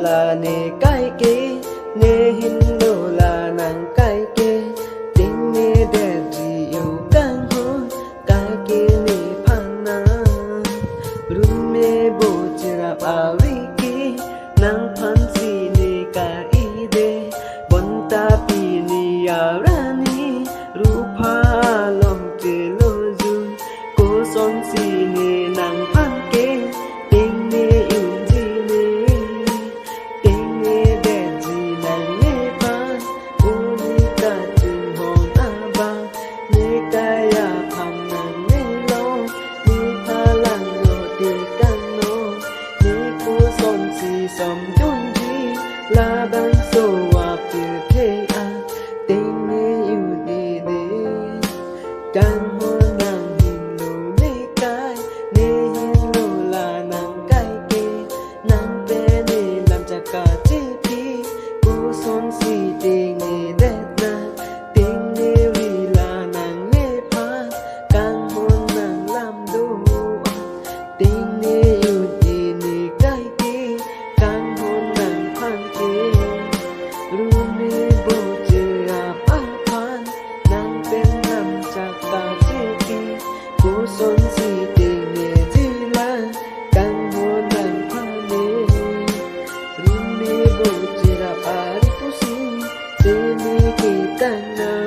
là nề cái kế nề hin lô là nàng cái kế tình nề đẹp gì yêu càng hơn cái kế nề phana run mê bộ chira bawi ki nàng phan si nề ka ide bon ta pi ni arani rupa lom te lo ju ko son si nề nàng phan kế tình nề yêu som chun ji la ban so wa pil the a tình yêu đi đi càng hoa nàng hin lo ne kai ne hin lo là nàng cái kê nàng bé ne làm cha cả chi pi cô son si tình đẹp na tình yêu là nàng ne pha càng hoa nàng làm đồ tình yêu đi ni cái Rumi boche apapan nang penam chaka cheki ko son si tenge jila kang mo nang phane Rumi boche apari pusi tene ki tana